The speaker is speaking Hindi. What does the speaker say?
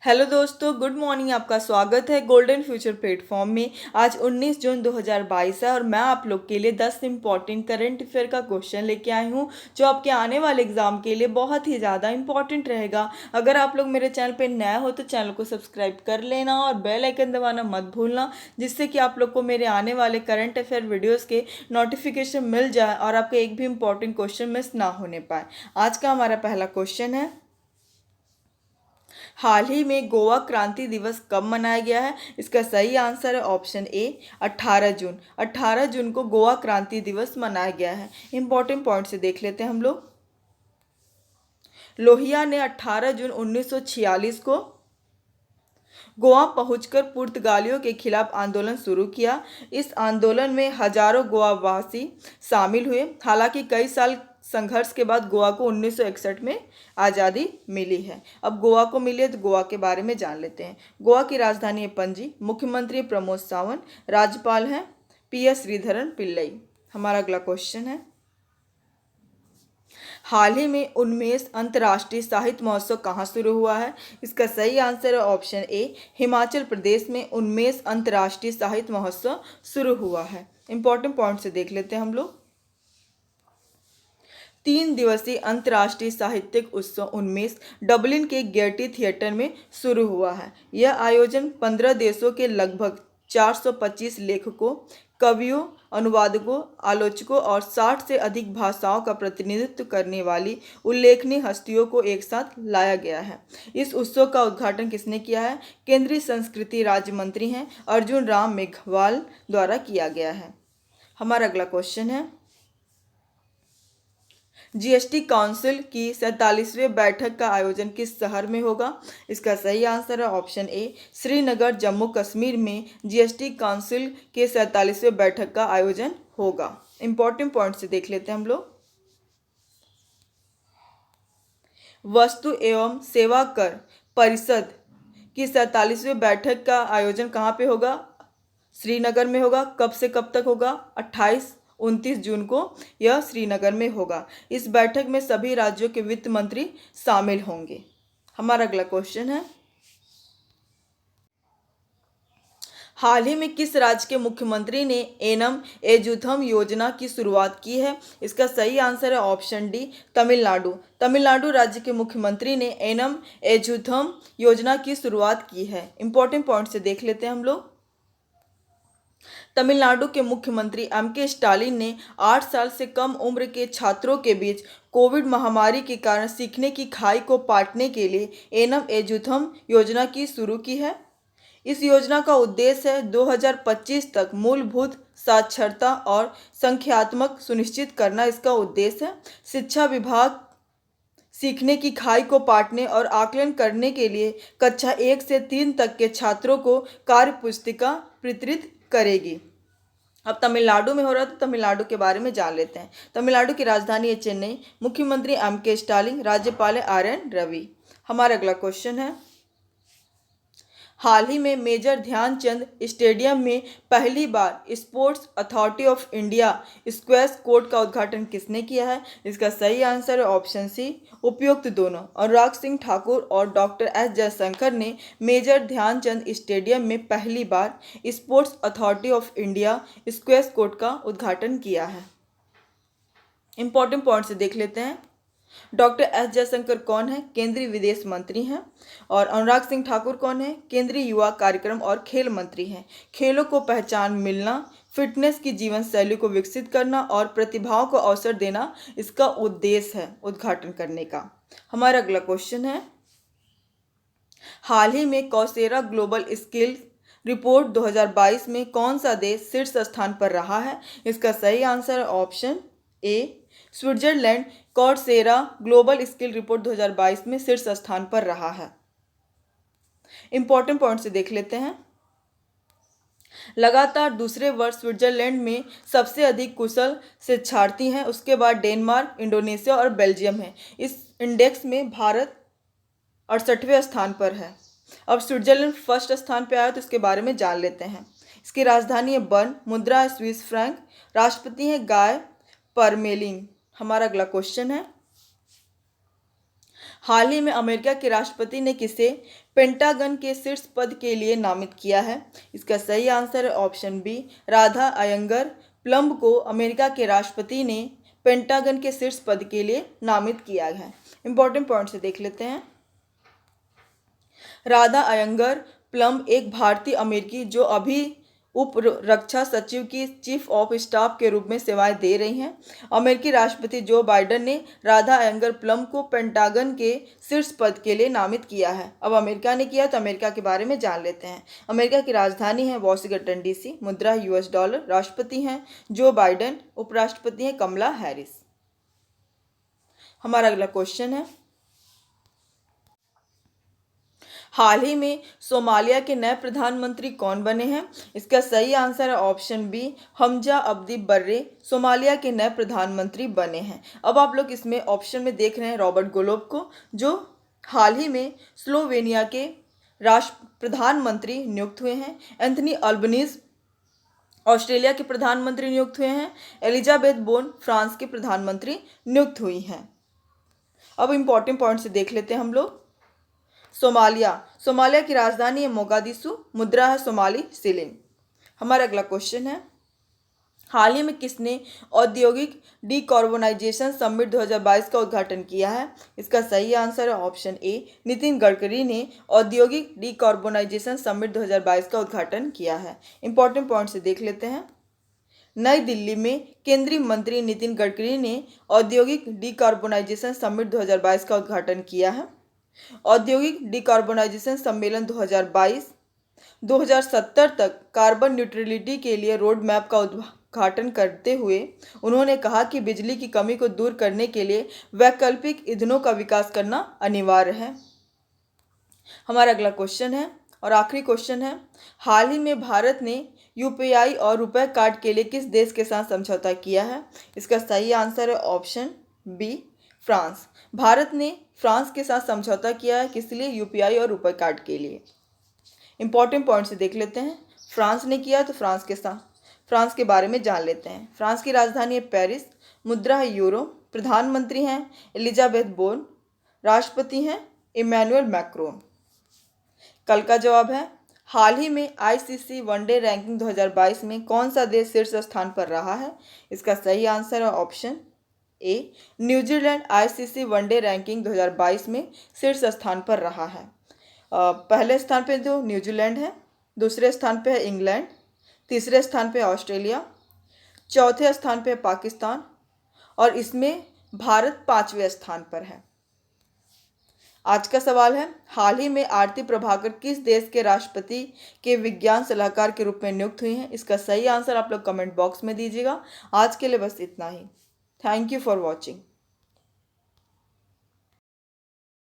हेलो दोस्तों, गुड मॉर्निंग। आपका स्वागत है गोल्डन फ्यूचर प्लेटफॉर्म में। आज 19 जून 2022 है और मैं आप लोग के लिए 10 इंपॉर्टेंट करंट अफेयर का क्वेश्चन लेके आई हूँ जो आपके आने वाले एग्जाम के लिए बहुत ही ज़्यादा इंपॉर्टेंट रहेगा। अगर आप लोग मेरे चैनल पे नए हो तो चैनल को सब्सक्राइब कर लेना और बेल आइकन दबाना मत भूलना, जिससे कि आप लोग को मेरे आने वाले करंट अफेयर वीडियोज़ के नोटिफिकेशन मिल जाए और आपका एक भी इंपॉर्टेंट क्वेश्चन मिस ना होने पाए। आज का हमारा पहला क्वेश्चन है, हाल ही में गोवा क्रांति दिवस कब मनाया गया है? इसका सही आंसर है ऑप्शन ए 18 जून। 18 जून को गोवा क्रांति दिवस मनाया गया है। इंपॉर्टेंट पॉइंट से देख लेते हैं हम लोग। लोहिया ने 18 जून 1946 को गोवा पहुंचकर पुर्तगालियों के खिलाफ आंदोलन शुरू किया। इस आंदोलन में हजारों गोवावासी शामिल हुए। हालांकि कई साल संघर्ष के बाद गोवा को 1961 में आज़ादी मिली है। अब गोवा को मिली है तो गोवा के बारे में जान लेते हैं। गोवा की राजधानी है पणजी। मुख्यमंत्री प्रमोद सावंत। राज्यपाल हैं PS श्रीधरन पिल्लई। हमारा अगला क्वेश्चन है, हाल ही में उन्मेष अंतर्राष्ट्रीय साहित्य महोत्सव कहाँ शुरू हुआ है? इसका सही आंसर है ऑप्शन ए हिमाचल प्रदेश में उन्मेष अंतर्राष्ट्रीय साहित्य महोत्सव शुरू हुआ है। इंपॉर्टेंट पॉइंट से देख लेते हैं हम लोग। 3 दिवसीय अंतर्राष्ट्रीय साहित्यिक उत्सव उन्मेष डबलिन के गेयटी थिएटर में शुरू हुआ है। यह आयोजन 15 देशों के लगभग 425 लेखकों, कवियों, अनुवादकों, आलोचकों और 60 से अधिक भाषाओं का प्रतिनिधित्व करने वाली उल्लेखनीय हस्तियों को एक साथ लाया गया है। इस उत्सव का उद्घाटन किसने किया है? केंद्रीय संस्कृति राज्य मंत्री हैं अर्जुन राम मेघवाल द्वारा किया गया है। हमारा अगला क्वेश्चन है, GST काउंसिल की 47वें बैठक का आयोजन किस शहर में होगा? इसका सही आंसर है ऑप्शन ए श्रीनगर, जम्मू कश्मीर में GST काउंसिल के 47वें बैठक का आयोजन होगा। इंपॉर्टेंट पॉइंट से देख लेते हैं हम लोग। वस्तु एवं सेवा कर परिषद की 47वें बैठक का आयोजन कहाँ पे होगा? श्रीनगर में होगा। कब से कब तक होगा? 28-29 जून को यह श्रीनगर में होगा। इस बैठक में सभी राज्यों के वित्त मंत्री शामिल होंगे। हमारा अगला क्वेश्चन है, हाल ही में किस राज्य के मुख्यमंत्री ने एनम एजुथम योजना की शुरुआत की है? इसका सही आंसर है ऑप्शन डी तमिलनाडु। तमिलनाडु राज्य के मुख्यमंत्री ने एनम एजुथम योजना की शुरुआत की है। इंपॉर्टेंट पॉइंट से देख लेते हैं हम लोग। तमिलनाडु के मुख्यमंत्री MK स्टालिन ने 8 साल से कम उम्र के छात्रों के बीच कोविड महामारी के कारण सीखने की खाई को पाटने के लिए एनम एजुथम योजना की शुरू की है। इस योजना का उद्देश्य है 2025 तक मूलभूत साक्षरता और संख्यात्मक सुनिश्चित करना। इसका उद्देश्य है शिक्षा विभाग सीखने की खाई को पाटने और आकलन करने के लिए कक्षा 1 से 3 तक के छात्रों को कार्य पुस्तिका वितरित करेगी। अब तमिलनाडु में हो रहा है तो तमिलनाडु के बारे में जान लेते हैं। तमिलनाडु की राजधानी है चेन्नई। मुख्यमंत्री MK स्टालिन। राज्यपाल RN रवि। हमारा अगला क्वेश्चन है, हाल ही में मेजर ध्यानचंद स्टेडियम में पहली बार sports authority of India squash court का उद्घाटन किसने किया है? इसका सही आंसर है ऑप्शन सी उपयुक्त दोनों। अनुराग सिंह ठाकुर और डॉक्टर S जयशंकर ने मेजर ध्यानचंद स्टेडियम में पहली बार sports authority of India squash court का उद्घाटन किया है। इंपॉर्टेंट पॉइंट से देख लेते हैं। डॉक्टर S जयशंकर कौन है? केंद्रीय विदेश मंत्री हैं। और अनुराग सिंह ठाकुर कौन है? केंद्रीय युवा कार्यक्रम और खेल मंत्री हैं। खेलों को पहचान मिलना, फिटनेस की जीवन शैली को विकसित करना और प्रतिभाओं को अवसर देना इसका उद्देश्य है उद्घाटन करने का। हमारा अगला क्वेश्चन है, हाल ही में कौशेरा ग्लोबल स्किल्स रिपोर्ट 2022 में कौन सा देश शीर्ष स्थान पर रहा है? इसका सही आंसर है option A Switzerland. Coursera global skill report 2022 में शीर्ष स्थान पर रहा है। इंपॉर्टेंट पॉइंट से देख लेते हैं। लगातार दूसरे वर्ष स्विट्जरलैंड में सबसे अधिक कुशल शिक्षार्थी हैं। उसके बाद डेनमार्क, इंडोनेशिया और बेल्जियम है। इस इंडेक्स में भारत 68वें स्थान पर है। अब स्विट्जरलैंड फर्स्ट स्थान पर आया तो इसके बारे में जान लेते हैं। इसकी राजधानी है बर्न। मुद्रा है स्विस फ्रैंक। राष्ट्रपति है गाय परमेलिन। हमारा अगला क्वेश्चन है, हाल ही में अमेरिका के राष्ट्रपति ने किसे पेंटागन के शीर्ष पद के लिए नामित किया है? इसका सही आंसर है option B, Radha Iyengar Plumb को अमेरिका के राष्ट्रपति ने पेंटागन के शीर्ष पद के लिए नामित किया है। इंपॉर्टेंट पॉइंट से देख लेते हैं। राधा अयंगर प्लम्ब एक भारतीय अमेरिकी जो अभी उप रक्षा सचिव की चीफ ऑफ स्टाफ के रूप में सेवाएं दे रही हैं। अमेरिकी राष्ट्रपति जो बाइडेन ने राधा अयंगर प्लम्ब को पेंटागन के शीर्ष पद के लिए नामित किया है। अब अमेरिका ने किया तो अमेरिका के बारे में जान लेते हैं। अमेरिका की राजधानी है वॉशिंगटन डीसी, मुद्रा US डॉलर, राष्ट्रपति हैं जो बाइडेन, उपराष्ट्रपति हैं कमला हैरिस। हमारा अगला क्वेश्चन है, हाल ही में सोमालिया के नए प्रधानमंत्री कौन बने हैं? इसका सही आंसर है ऑप्शन बी, हमजा अब्दी बर्रे सोमालिया के नए प्रधानमंत्री बने हैं। अब आप लोग इसमें ऑप्शन में देख रहे हैं रॉबर्ट गोलोब को, जो हाल ही में स्लोवेनिया के राष्ट्र प्रधानमंत्री नियुक्त हुए हैं। एंथनी अल्बनीज ऑस्ट्रेलिया के प्रधानमंत्री नियुक्त हुए हैं। एलिजाबेथ बोन फ्रांस के प्रधानमंत्री नियुक्त हुई हैं। अब इम्पॉर्टेंट पॉइंट से देख लेते हैं हम लोग। सोमालिया की राजधानी है मोगादिशु, मुद्रा है सोमाली शिलिंग। हमारा अगला क्वेश्चन है, हाल ही में किसने औद्योगिक डीकार्बोनाइजेशन समिट 2022 का उद्घाटन किया है? इसका सही आंसर है ऑप्शन ए, नितिन गडकरी ने औद्योगिक डीकार्बोनाइजेशन समिट 2022 का उद्घाटन किया है। इंपॉर्टेंट पॉइंट से देख लेते हैं। नई दिल्ली में केंद्रीय मंत्री नितिन गडकरी ने औद्योगिक डीकार्बोनाइजेशन समिट 2022 का उद्घाटन किया है। औद्योगिक डिकार्बोनाइजेशन सम्मेलन 2022 2070 तक कार्बन न्यूट्रलिटी के लिए रोड मैप का उद्घाटन करते हुए उन्होंने कहा कि बिजली की कमी को दूर करने के लिए वैकल्पिक ईंधनों का विकास करना अनिवार्य है। हमारा अगला क्वेश्चन है और आखिरी क्वेश्चन है, हाल ही में भारत ने UPI और रुपए कार्ड के लिए किस देश के साथ समझौता किया है? इसका सही आंसर है ऑप्शन बी, फ्रांस। भारत ने फ्रांस के साथ समझौता किया है, किस लिए? UPI और रुपए कार्ड के लिए। इंपॉर्टेंट पॉइंट से देख लेते हैं। फ्रांस ने किया तो फ्रांस के बारे में जान लेते हैं। फ्रांस की राजधानी है पेरिस, मुद्रा है यूरो, प्रधानमंत्री हैं एलिजाबेथ बोर्न, राष्ट्रपति हैं इमैनुअल मैक्रोन। कल का जवाब है, हाल ही में ICC वनडे रैंकिंग 2022 में कौन सा देश शीर्ष स्थान पर रहा है? इसका सही आंसर है ऑप्शन ए, न्यूजीलैंड ICC वनडे रैंकिंग 2022 में शीर्ष स्थान पर रहा है। पहले स्थान पे तो न्यूजीलैंड है, दूसरे स्थान पे है इंग्लैंड, तीसरे स्थान पे ऑस्ट्रेलिया, चौथे स्थान पे पाकिस्तान और इसमें भारत 5वें स्थान पर है। आज का सवाल है, हाल ही में आरती प्रभाकर किस देश के राष्ट्रपति के विज्ञान सलाहकार के रूप में नियुक्त हुई हैं? इसका सही आंसर आप लोग कमेंट बॉक्स में दीजिएगा। आज के लिए बस इतना ही। Thank you for watching.